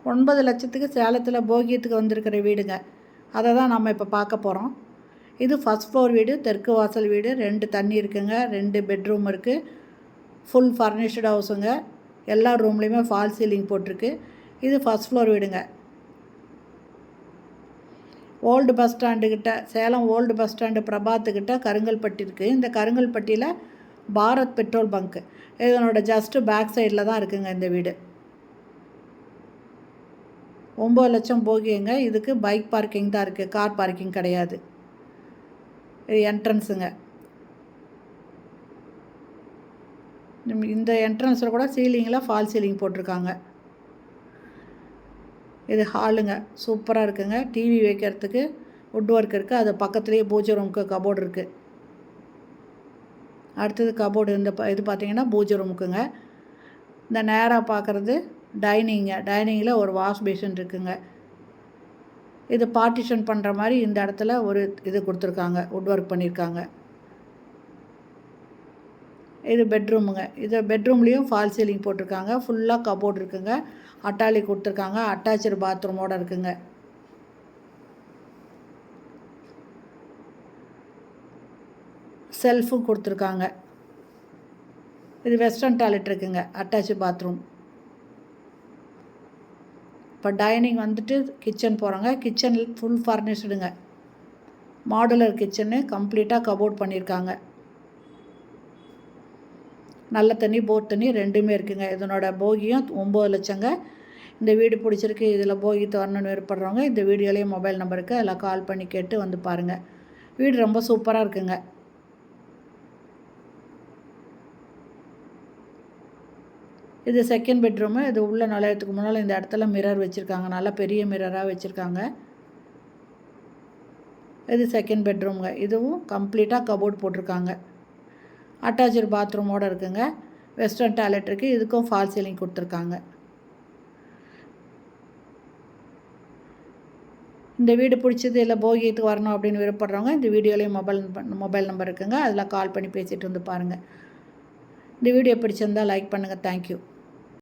9 லட்சத்துக்கு சேலத்தில் போகியத்துக்கு வந்திருக்கிற வீடுங்க. அதை தான் நம்ம இப்போ பார்க்க போகிறோம். இது ஃபஸ்ட் ஃப்ளோர் வீடு, தெற்கு வாசல் வீடு, 2 தண்ணி இருக்குங்க, 2 பெட்ரூம் இருக்குது, ஃபுல் ஃபர்னிஷ்டு ஹவுஸுங்க. எல்லா ரூம்லேயுமே ஃபால் சீலிங் போட்டிருக்கு. இது ஃபஸ்ட் ஃப்ளோர் வீடுங்க. ஓல்டு பஸ் ஸ்டாண்டுக்கிட்ட, சேலம் ஓல்டு பஸ் ஸ்டாண்டு பிரபாத்துக்கிட்ட கருங்கல்பட்டி இருக்குது. இந்த கருங்கல்பட்டியில் பாரத் பெட்ரோல் பங்க்கு, இதனோட ஜஸ்ட்டு பேக் சைடில் தான் இருக்குங்க இந்த வீடு. 9 லட்சம் போகியங்க. இதுக்கு பைக் பார்க்கிங் தான் இருக்குது, கார் பார்க்கிங் கிடையாது. இது என்ட்ரன்ஸுங்க. இந்த என்ட்ரன்ஸில் கூட சீலிங்கில் ஃபால் சீலிங் போட்டிருக்காங்க. இது ஹாலுங்க, சூப்பராக இருக்குங்க. டிவி வைக்கிறதுக்கு வுட் ஒர்க் இருக்குது. அது பக்கத்துலேயே பூஜை ரூமுக்கு கபோர்டு இருக்குது. அடுத்தது கபோர்டு இது பார்த்திங்கன்னா பூஜை ரூமுக்குங்க. இந்த நேராக பார்க்குறது டைனிங்கில் ஒரு வாஷ் பேஷன் இருக்குங்க. இது பார்ட்டிஷன் பண்ணுற மாதிரி இந்த இடத்துல ஒரு இது கொடுத்துருக்காங்க, வுட் ஒர்க் பண்ணியிருக்காங்க. இது பெட்ரூமுங்க. இது பெட்ரூம்லேயும் ஃபால் சீலிங் போட்டிருக்காங்க. ஃபுல்லாக கபோர்டு இருக்குங்க. அட்டாலி கொடுத்துருக்காங்க. அட்டாச்சு பாத்ரூமோடு இருக்குங்க. செல்ஃபும் கொடுத்துருக்காங்க. இது வெஸ்டர்ன் டாய்லெட் இருக்குங்க, அட்டாச்சு பாத்ரூம். இப்போ டைனிங் வந்துட்டு கிச்சன் போகிறாங்க. கிச்சன் ஃபுல் ஃபர்னிஷ்டுங்க, மாடுலர் கிச்சனு, கம்ப்ளீட்டாக கபோர்ட் பண்ணியிருக்காங்க. நல்ல தண்ணி போர் தண்ணி ரெண்டுமே இருக்குங்க. இதனோட போகியும் 9 லட்சங்க. இந்த வீடு பிடிச்சிருக்கு, இதில் போகி வரணும்னு விருப்பப்படுறவங்க இந்த வீடியோலேயே மொபைல் நம்பருக்கு அதில் கால் பண்ணி கேட்டு வந்து பாருங்கள். வீடு ரொம்ப சூப்பராக இருக்குங்க. இது செகண்ட் பெட்ரூமு. இது உள்ளே நுழையத்துக்கு முன்னால் இந்த இடத்துல மிரர் வச்சுருக்காங்க, நல்லா பெரிய மிரராக வச்சுருக்காங்க. இது செகண்ட் பெட்ரூமுங்க. இதுவும் கம்ப்ளீட்டாக கபோர்ட் போட்டிருக்காங்க. அட்டாச்சு பாத்ரூமோடு இருக்குங்க. வெஸ்டர்ன் டாய்லெட் இருக்குது. இதுக்கும் ஃபால் சீலிங் கொடுத்துருக்காங்க. இந்த வீடு பிடிச்சது இல்லை போகியத்துக்கு வரணும் அப்படின்னு விருப்பப்படுறவங்க இந்த வீடியோலேயே மொபைல் நம்பர் இருக்குங்க, அதில் கால் பண்ணி பேசிகிட்டு வந்து பாருங்கள். இந்த வீடியோ பிடிச்சிருந்தால் லைக் பண்ணுங்கள். தேங்க்யூ.